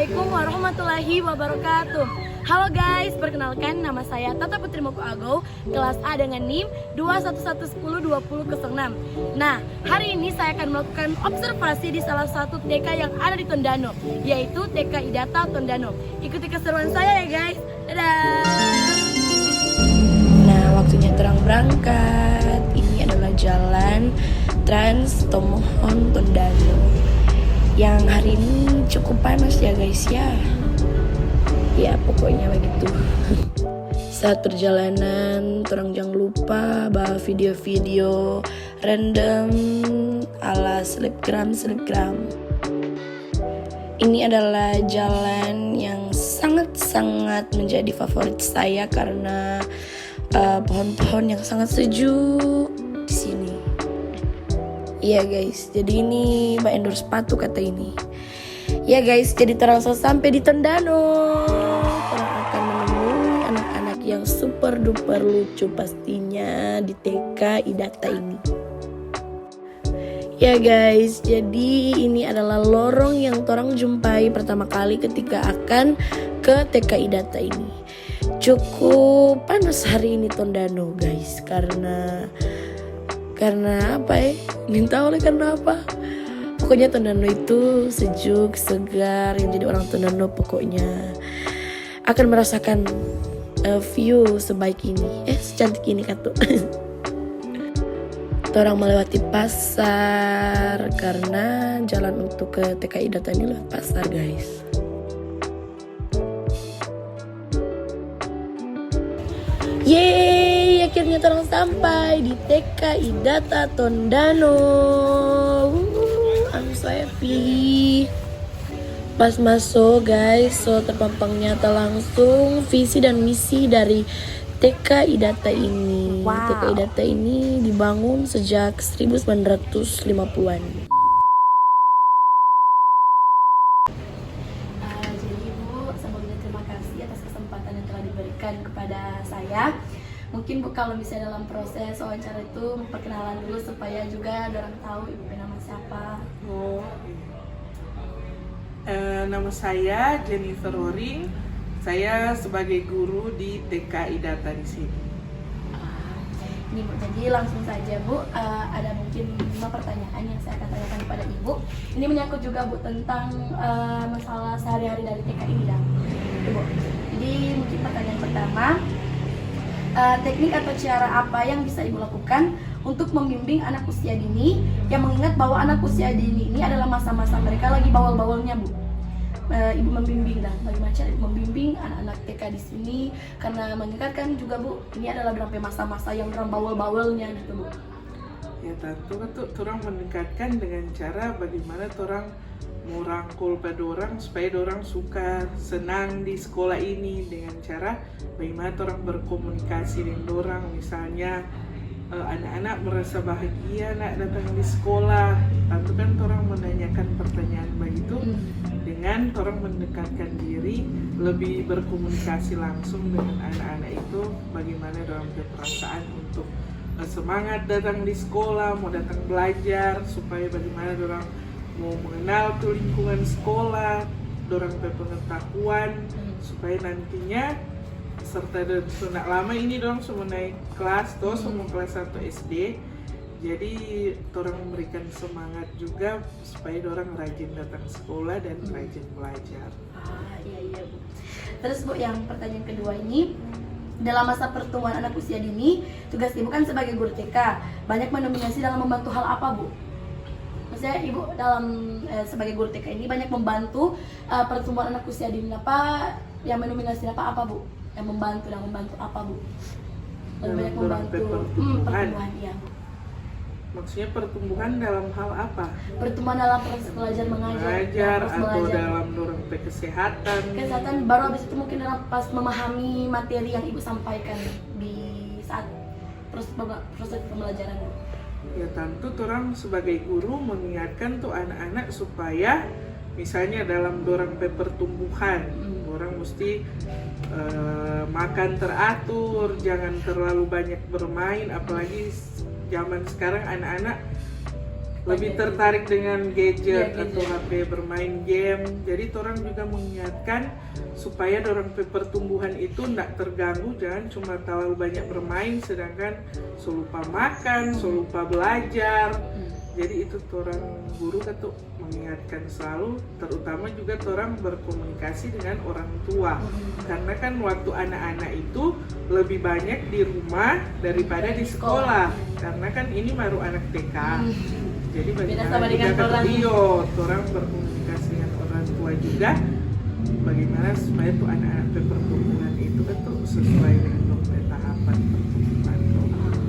Assalamualaikum warahmatullahi wabarakatuh. Halo guys, perkenalkan nama saya Tata Putri Moko Agow, kelas A dengan NIM 211102006. Nah, hari ini saya akan melakukan observasi di salah satu TK yang ada di Tondano, yaitu TK Idata Tondano. Ikuti keseruan saya ya guys. Dadah. Nah, waktunya terang berangkat. Ini adalah jalan Trans Tomohon Tondano yang hari ini cukup panas ya guys ya. Ya pokoknya begitu. Saat perjalanan, orang jangan lupa bawa video-video random ala selebgram. Ini adalah jalan yang sangat-sangat menjadi favorit saya karena pohon-pohon yang sangat sejuk di sini. Iya guys, jadi ini Mbak endorse sepatu kata ini. Ya guys, jadi terasa sampai di Tondano. Orang akan menemui anak-anak yang super duper lucu pastinya di TK Idata ini. Ya guys, jadi ini adalah lorong yang torang jumpai pertama kali ketika akan ke TK Idata ini. Cukup panas hari ini Tondano guys, karena apa ya? Minta oleh karena apa? Pokoknya Tondano itu sejuk, segar. Yang jadi orang Tondano pokoknya akan merasakan view sebaik ini, secantik ini kata. Orang melewati pasar karena jalan untuk ke TK Idata ini lewat pasar guys. Yeay, akhirnya orang sampai di TK Idata Tondano. I'm so happy. Pas masuk guys, so terpampang nyata langsung visi dan misi dari TK Idata ini. Wow. TK Idata ini dibangun sejak 1950-an. Jadi Bu, sebelumnya terima kasih atas kesempatan yang telah diberikan kepada saya. Mungkin Bu kalau bisa dalam proses wawancara itu memperkenalan dulu supaya juga orang tahu Ibu nama siapa. Nama saya Jennifer Roring. Saya sebagai guru di TK Idata di sini. Ini Bu, jadi langsung saja Bu, ada mungkin 5 pertanyaan yang saya akan tanyakan kepada Ibu. Ini menyangkut juga Bu tentang masalah sehari-hari dari TK ini ya. Bu. Jadi mungkin pertanyaan pertama, teknik atau cara apa yang bisa Ibu lakukan untuk membimbing anak usia dini yang mengingat bahwa anak usia dini ini adalah masa-masa mereka lagi bawel-bawelnya Bu. Ibu membimbing dan bagaimana cara Ibu membimbing anak-anak TK di sini karena mengingat kan juga Bu, ini adalah berapa masa-masa yang orang bawel-bawelnya gitu Bu. Ya tentu orang meningkatkan dengan cara bagaimana orang mau rangkul pada orang supaya orang suka senang di sekolah ini dengan cara bagaimana orang berkomunikasi dengan orang, misalnya anak-anak merasa bahagia nak datang di sekolah, tentu kan orang menanyakan pertanyaan begitu dengan orang mendekatkan diri, lebih berkomunikasi langsung dengan anak-anak itu bagaimana orang berperasaan untuk semangat datang di sekolah, mau datang belajar supaya bagaimana orang mau mengenal tuh lingkungan sekolah, dorang berpengetahuan supaya nantinya serta sudah lama ini dorang semua naik kelas, semua kelas 1 SD. Jadi dorang memberikan semangat juga supaya dorang rajin datang sekolah dan rajin belajar. Iya Bu. Terus Bu, yang pertanyaan kedua ini, dalam masa pertumbuhan anak usia dini, tugas Ibu kan sebagai guru TK banyak mendominasi dalam membantu hal apa Bu? Maksudnya Ibu dalam sebagai guru TK ini banyak membantu pertumbuhan anak usia dini apa yang mendominasi apa Bu? Yang membantu apa Bu? Banyak membantu pertumbuhan ya Bu. Maksudnya pertumbuhan dalam hal apa? Pertumbuhan dalam proses belajar mengajar atau dalam dorong kesehatan. Baru habis itu mungkin dalam pas memahami materi yang Ibu sampaikan di saat proses pembelajaran. Ya tentu orang sebagai guru mengingatkan tuh anak-anak supaya misalnya dalam dorong pertumbuhan orang mesti makan teratur, jangan terlalu banyak bermain, apalagi zaman sekarang anak-anak lebih tertarik dengan gadget Iya, atau gadget. HP bermain game. Jadi orang juga mengingatkan supaya orang pertumbuhan itu tidak terganggu, jangan cuma terlalu banyak bermain sedangkan lupa makan, lupa belajar. Jadi itu orang guru tuh mengingatkan selalu, terutama juga orang berkomunikasi dengan orang tua. Karena kan waktu anak-anak itu lebih banyak di rumah daripada di sekolah. Karena kan ini baru anak TK. Jadi Beda bagaimana sama dengan juga orang. orang berkomunikasi dengan orang tua juga, bagaimana supaya tuh anak-anak pertumbuhan itu tuh sesuai dengan tahapan pertumbuhan.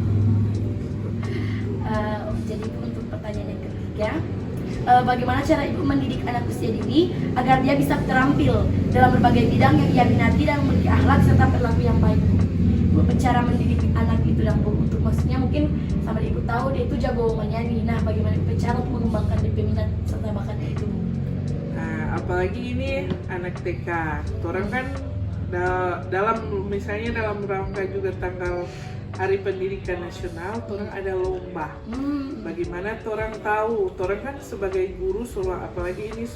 Jadi untuk pertanyaan yang ketiga, bagaimana cara ibu mendidik anak usia dini agar dia bisa terampil dalam berbagai bidang yang ia minati dan memiliki akhlak serta perilaku yang baik, Bu? Cara mendidik anak itu dan Bu, untuk maksudnya mungkin sama ibu tahu dia itu jago menyanyi. Nah, bagaimana ibu cara untuk mengembangkan DP minat serta bakatnya itu, Bu? Nah, apalagi ini anak TK, orang kan dalam misalnya dalam rangka juga tanggal Hari Pendidikan Nasional, orang ada lomba. Bagaimana orang tahu, orang kan sebagai guru apalagi ini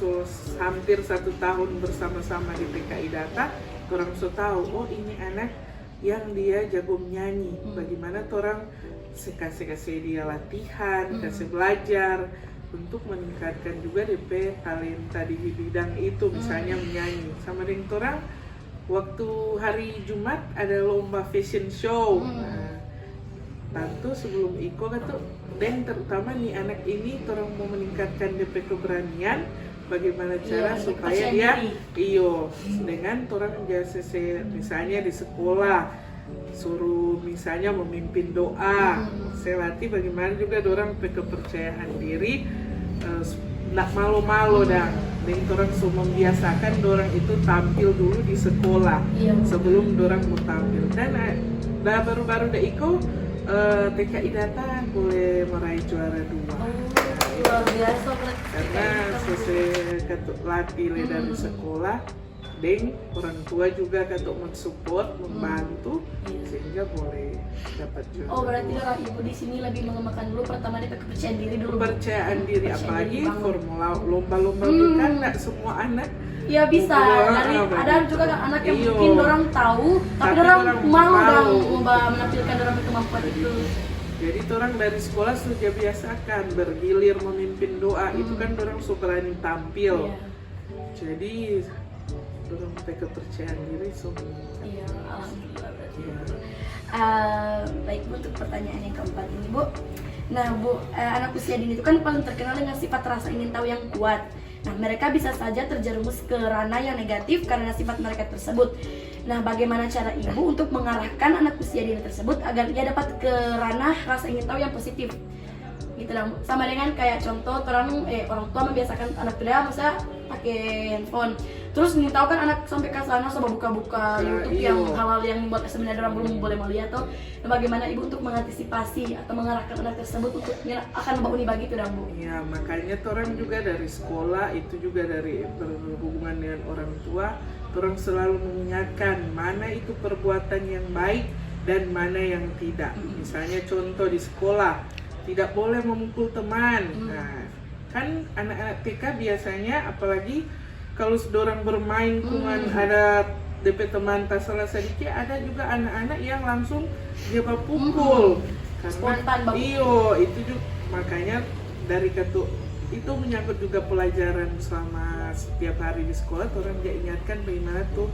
hampir 1 tahun bersama-sama di PKI Data, orang tahu, oh ini anak yang dia jago menyanyi. Bagaimana orang kasih dia latihan, kasih belajar untuk meningkatkan juga DP talenta di bidang itu, misalnya menyanyi. Sama dengan orang waktu hari Jumat ada lomba fashion show. Nah, tentu sebelum Iko dan terutama nih anak ini orang mau meningkatkan DP keberanian, bagaimana cara supaya dia dengan orang biasa misalnya di sekolah suruh misalnya memimpin doa, saya latih bagaimana juga orang kepercayaan diri, nggak malu-malu dan orang membiasakan orang itu tampil dulu di sekolah sebelum orang mau tampil. Dan baru-baru Iko TKI Data boleh meraih juara 2. Luar biasa, karena sesuai latih dari sekolah, dan orang tua juga mensupport, membantu, sehingga boleh dapat juara. Oh, berarti orang ibu di sini lebih mengembangkan dulu pertama dia kepercayaan diri dulu. Kepercayaan diri, apalagi formula lomba-lomba kan nggak semua anak. Ya bisa, ada juga kan anak yang mungkin orang tahu, tapi orang malu menampilkan orang kemampuan itu. Jadi orang dari sekolah sudah biasakan bergilir memimpin doa, itu kan orang berani tampil. Jadi orang kepercayaan diri semua. Iya, alhamdulillah berarti. Baik Bu, untuk pertanyaan yang keempat ini Bu. Nah Bu, anak usia dini itu kan paling terkenal dengan sifat rasa ingin tahu yang kuat. Nah, mereka bisa saja terjerumus ke ranah yang negatif karena sifat mereka tersebut. Nah, bagaimana cara ibu untuk mengarahkan anak usia dini tersebut agar ia dapat ke ranah rasa ingin tahu yang positif? Gitu dong. Sama dengan kayak contoh orang tua membiasakan anak muda masa pakai handphone. Terus nih tahu kan anak sampai ke sana coba buka-buka YouTube yang hal-hal yang buat sebenarnya orang belum boleh melihat tuh. Nah, bagaimana ibu untuk mengantisipasi atau mengarahkan anak tersebut untuk akan membangun begitu dong Bu? Ya, makanya orang juga dari sekolah itu juga dari berhubungan dengan orang tua, orang selalu mengingatkan mana itu perbuatan yang baik dan mana yang tidak. Misalnya contoh di sekolah, tidak boleh memukul teman. Nah, kan anak-anak TK biasanya apalagi kalau orang bermain kuman ada DP teman tak salah sedikit, ada juga anak-anak yang langsung dia pukul. Karena itu juga makanya dari itu menyangkut juga pelajaran selama setiap hari di sekolah, orang dia ingatkan bagaimana tuh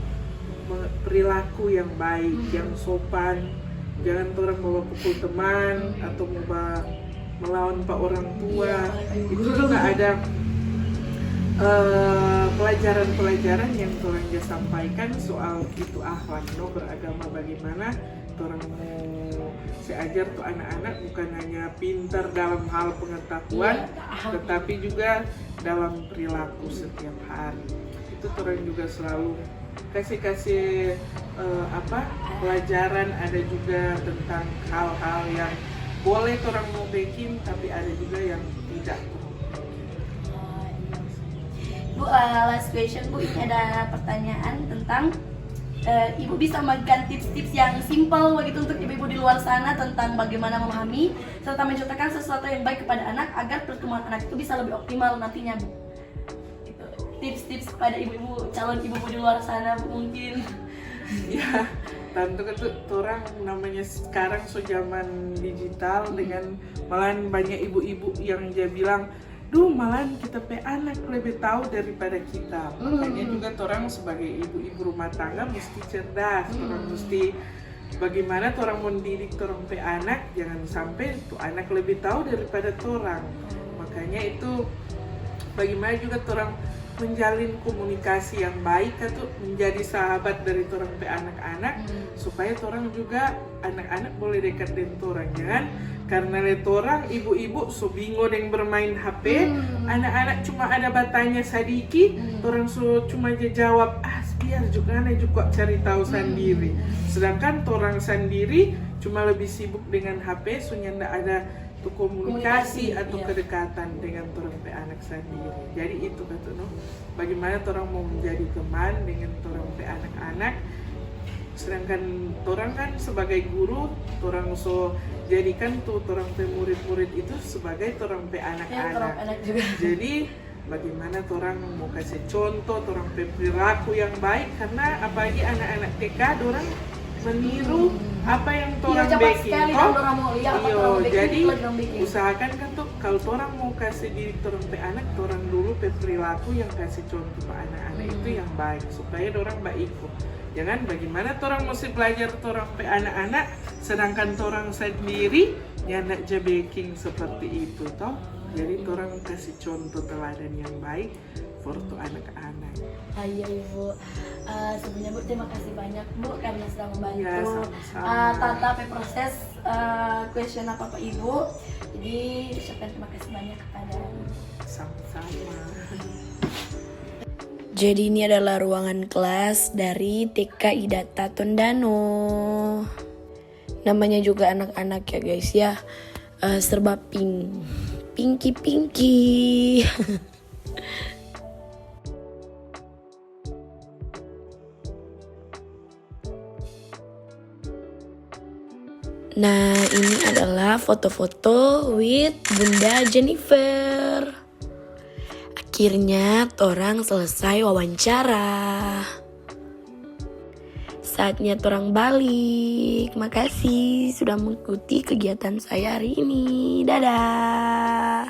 perilaku yang baik, yang sopan, jangan orang bawa pukul teman atau melawan pak orang tua. Itu juga ada pelajaran-pelajaran yang orang dia sampaikan soal itu akhlak beragama, bagaimana orang mau seajar tuh anak-anak bukan hanya pintar dalam hal pengetahuan, tetapi juga dalam perilaku setiap hari. Itu orang juga selalu kasih pelajaran, ada juga tentang hal-hal yang boleh orang mau bikin, tapi ada juga yang tidak. Bu, last question Bu, ini ada pertanyaan tentang Ibu bisa memberikan tips-tips yang simpel begitu untuk ibu-ibu di luar sana tentang bagaimana memahami serta menciptakan sesuatu yang baik kepada anak agar pertumbuhan anak itu bisa lebih optimal nantinya, Bu. Itu tips-tips kepada ibu-ibu, calon ibu-ibu di luar sana, Bu, mungkin. Ya, tentu kan tuh orang namanya sekarang so zaman digital dengan malahan banyak ibu-ibu yang dia bilang, duh malahan kita pe anak lebih tahu daripada kita. Makanya juga orang sebagai ibu-ibu rumah tangga mesti cerdas, orang mesti bagaimana orang mendidik orang pe anak, jangan sampai tuh anak lebih tahu daripada orang. Makanya itu bagaimana juga orang menjalin komunikasi yang baik atau menjadi sahabat dari orang pe anak-anak supaya orang juga anak-anak boleh dekat dengan orang, jangan karena lihat orang ibu-ibu so bingung yang bermain HP, anak-anak cuma ada batanya sedikit, orang so cuma dia jawab biar juga anak juga cari tahu sendiri, sedangkan orang sendiri cuma lebih sibuk dengan HP, so ndak ada tuh komunikasi atau kedekatan dengan orang pe anak sendiri. Jadi itu kata bagaimana orang mau menjadi teman dengan orang pe anak-anak, sedangkan orang kan sebagai guru orang so jadikan tuh orang pe murid-murid itu sebagai orang pe anak-anak. Jadi bagaimana orang mau kasih contoh orang pe perilaku yang baik, karena apalagi anak-anak TK orang meniru apa yang orang bikin. Jadi usahakan kan tuh kalau orang mau kasih diri orang pe anak, orang dulu pe perilaku yang kasih contoh ke anak-anak itu yang baik supaya orang baik ikut. Jangan bagaimana orang mesti belajar orang pe anak-anak sedangkan orang sendiri ya nak baking seperti itu toh. Jadi orang kasih contoh teladan yang baik for tuh anak-anak. Iya Ibu, sebelumnya Bu terima kasih banyak Bu karena sudah membantu Ya, sama-sama. tata proses question apa Ibu. Jadi ucapkan terima kasih banyak kepada Sama-sama. Jadi ini adalah ruangan kelas dari TK Idata Tondano. Namanya juga anak-anak ya guys ya, serba pink, pinky. Nah, ini adalah foto-foto with Bunda Jennifer. Akhirnya, orang selesai wawancara. Saatnya orang balik. Makasih sudah mengikuti kegiatan saya hari ini. Dadah.